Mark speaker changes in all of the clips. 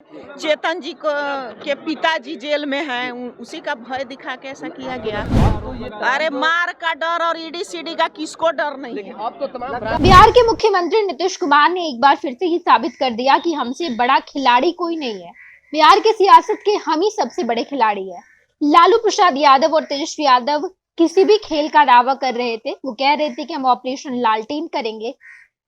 Speaker 1: चेतन जी को के पिताजी जेल में हैं, उसी का भय दिखा के ऐसा किया गया। अरे मार का डर और ईडी सीडी का किसको डर नहीं है।
Speaker 2: अब तो तमाम
Speaker 3: बिहार के मुख्यमंत्री नीतीश कुमार ने एक बार फिर से ये साबित कर दिया कि हमसे बड़ा खिलाड़ी कोई नहीं है। बिहार की सियासत के हम ही सबसे बड़े खिलाड़ी है। लालू प्रसाद यादव और तेजस्वी यादव किसी भी खेल का दावा कर रहे थे। वो कह रहे थे कि हम ऑपरेशन लालटेन करेंगे।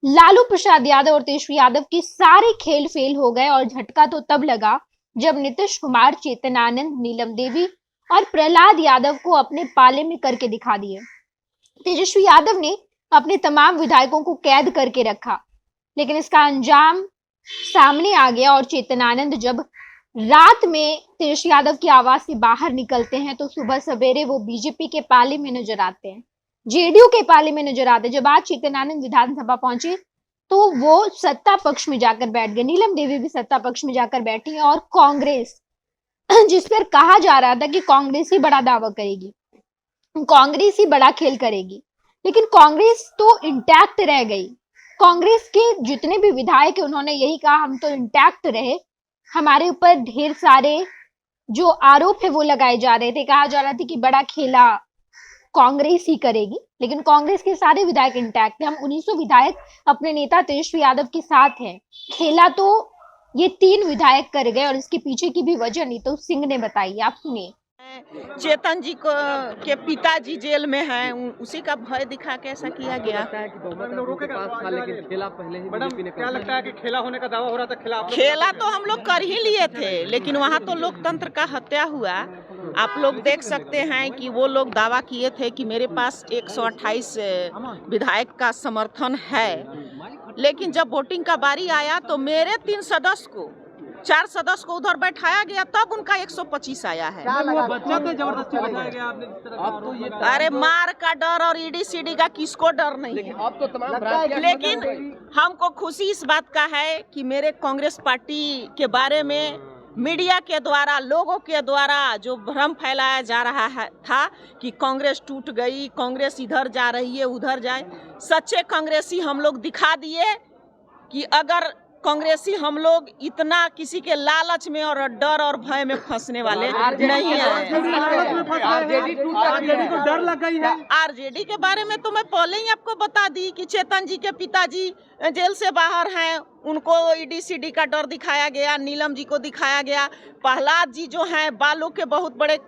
Speaker 3: लालू प्रसाद यादव और तेजस्वी यादव के सारे खेल फेल हो गए और झटका तो तब लगा जब नीतीश कुमार, चेतन आनंद, नीलम देवी और प्रहलाद यादव को अपने पाले में करके दिखा दिए। तेजस्वी यादव ने अपने तमाम विधायकों को कैद करके रखा, लेकिन इसका अंजाम सामने आ गया और चेतन आनंद जब रात में तेजस्वी यादव की आवाज से बाहर निकलते हैं तो सुबह सवेरे वो बीजेपी के पाले में नजर आते हैं, जेडीयू के पाले में नजर आते हैं। जब आज चेतन आनंद विधानसभा पहुंचे तो वो सत्ता पक्ष में जाकर बैठ गए। नीलम देवी भी सत्ता पक्ष में जाकर बैठी है और कांग्रेस, जिस पर कहा जा रहा था कि कांग्रेस ही बड़ा दावा करेगी, कांग्रेस ही बड़ा खेल करेगी, लेकिन कांग्रेस तो इंटैक्ट रह गई। कांग्रेस के जितने भी विधायक हैं उन्होंने यही कहा, हम तो इंटैक्ट रहे, हमारे ऊपर ढेर सारे जो आरोप है वो लगाए जा रहे थे। कहा जा रहा था कि बड़ा खेला कांग्रेस ही करेगी, लेकिन कांग्रेस के सारे विधायक इंटैक्ट है। हम 1900 विधायक अपने नेता तेजस्वी यादव के साथ हैं। खेला तो ये 3 विधायक कर गए और इसके पीछे की भी वजह नीतू सिंह ने बताई, आप सुनिए।
Speaker 1: चेतन जी को के पिताजी जेल में हैं, उसी का भय दिखा के ऐसा किया गया।
Speaker 2: क्या लगता है कि खेला होने का दावा हो रहा था?
Speaker 1: खेला तो हम लोग कर ही लिए थे, लेकिन वहाँ तो लोकतंत्र का हत्या हुआ। आप लोग देख सकते हैं कि वो लोग दावा किए थे कि मेरे पास 128 विधायक का समर्थन है, लेकिन जब वोटिंग का बारी आया तो मेरे 3 सदस्य को, 4 सदस्य को उधर बैठाया गया, तब उनका 125 आया है।
Speaker 2: बच्चा तो जबरदस्ती बैठाया गया आपने। अब तो ये
Speaker 1: अरे मार का डर और ईडी सीडी का किसको डर नहीं है।
Speaker 2: अब तो तमाम
Speaker 1: लेकिन हमको खुशी इस बात का है कि मेरे कांग्रेस पार्टी के बारे में मीडिया के द्वारा, लोगों के द्वारा जो भ्रम फैलाया जा रहा है था कि कांग्रेस टूट गई, कांग्रेस इधर जा रही है, उधर जाए, सच्चे कांग्रेसी हम लोग दिखा दिए कि अगर कांग्रेसी हम लोग इतना किसी के लालच में और डर और भय में फंसने वाले नहीं है।
Speaker 2: आरजेडी को डर लग गई है।
Speaker 1: आरजेडी के बारे में तो मैं पहले ही आपको बता दी कि चेतन जी के पिताजी जेल से बाहर हैं, उनको ईडी सीडी का डर दिखाया गया, नीलम जी को दिखाया गया। प्रहलाद जी जो हैं बालू के बहुत बड़े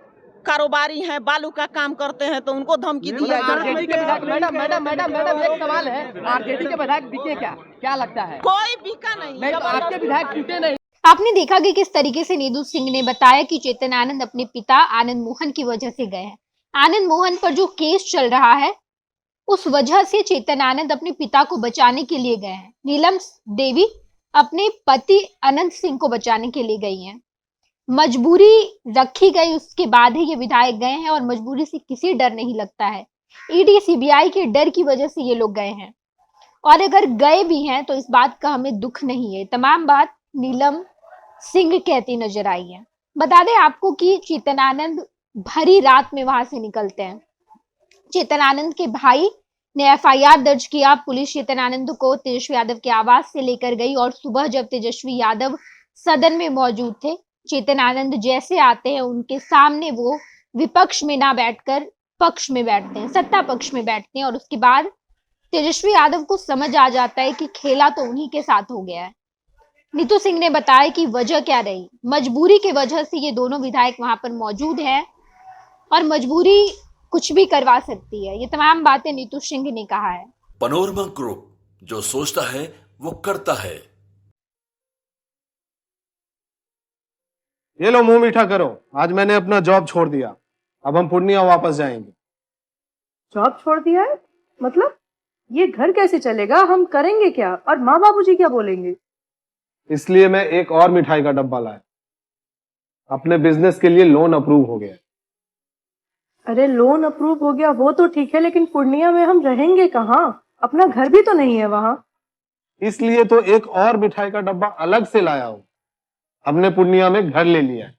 Speaker 1: कारोबारी हैं, बालू का काम करते हैं, तो उनको धमकी दिया गया।
Speaker 2: मैडम एक सवाल है, आरजेडी के विधायक बिके क्या लगता है?
Speaker 1: कोई बिका नहीं,
Speaker 2: आपके विधायक टूटे नहीं।
Speaker 3: आपने देखा कि किस तरीके से नीतू सिंह ने बताया कि चेतन आनंद अपने पिता आनंद मोहन की वजह से गए हैं। आनंद मोहन पर जो केस चल रहा है उस वजह से चेतन आनंद अपने पिता को बचाने के लिए गए हैं। नीलम देवी अपने पति अनंत सिंह को बचाने के लिए गई हैं। मजबूरी रखी गई, उसके बाद ही ये विधायक गए हैं और मजबूरी से किसी डर नहीं लगता है। ईडी सीबीआई के डर की वजह से ये लोग गए हैं, और अगर गए भी हैं तो इस बात का हमें दुख नहीं है। तमाम बात नीलम सिंह कहती नजर आई है। बता दें आपको कि चेतन आनंद भरी रात में वहां से निकलते हैं। चेतन आनंद के भाई ने एफआईआर दर्ज किया। पुलिस चेतन आनंद को तेजस्वी यादव के आवास से लेकर गई और सुबह जब तेजस्वी यादव सदन में मौजूद थे, चेतन आनंद जैसे आते हैं उनके सामने वो विपक्ष में ना बैठकर पक्ष में बैठते हैं, सत्ता पक्ष में बैठते हैं, और उसके बाद तेजस्वी यादव को समझ आ जाता है कि खेला तो उन्हीं के साथ हो गया है। नीतू सिंह ने बताया कि वजह क्या रही, मजबूरी की वजह से ये दोनों विधायक वहां पर मौजूद हैं और मजबूरी कुछ भी करवा सकती है। ये तमाम बातें नीतू सिंह ने कहा है।
Speaker 4: पैनोरमा ग्रुप, जो सोचता है वो करता है।
Speaker 5: ये लो मुंह मीठा करो, आज मैंने अपना जॉब छोड़ दिया, अब हम पूर्णिया वापस जाएंगे।
Speaker 6: जॉब छोड़ दिया है? मतलब ये घर कैसे चलेगा? हम करेंगे क्या? और माँ बाबूजी क्या बोलेंगे?
Speaker 5: इसलिए मैं एक और मिठाई का डब्बा लाया। अपने बिजनेस के लिए लोन अप्रूव हो गया।
Speaker 6: अरे लोन अप्रूव हो गया वो तो ठीक है, लेकिन पूर्णिया में हम रहेंगे कहाँ? अपना घर भी तो नहीं है वहाँ।
Speaker 5: इसलिए तो एक और मिठाई का डब्बा अलग से लाया हूँ। हमने पूर्णिया में घर ले लिया है,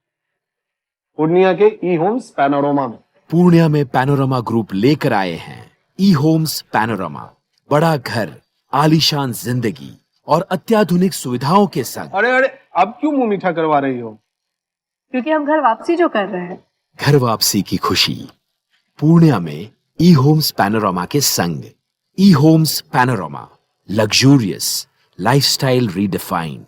Speaker 5: पूर्णिया के ई होम्स पैनोरमा में।
Speaker 7: पूर्णिया में पैनोरमा ग्रुप लेकर आए हैं ई होम्स पैनोरमा। बड़ा घर, आलीशान जिंदगी और अत्याधुनिक सुविधाओं के संग।
Speaker 5: अरे अरे अब क्यों मुंह मीठा करवा रही हो?
Speaker 6: क्योंकि हम घर वापसी जो कर रहे हैं।
Speaker 7: घर वापसी की खुशी पूर्णिया में ई होम्स पैनोरामा के संग। E Homes Panorama, luxurious lifestyle redefined.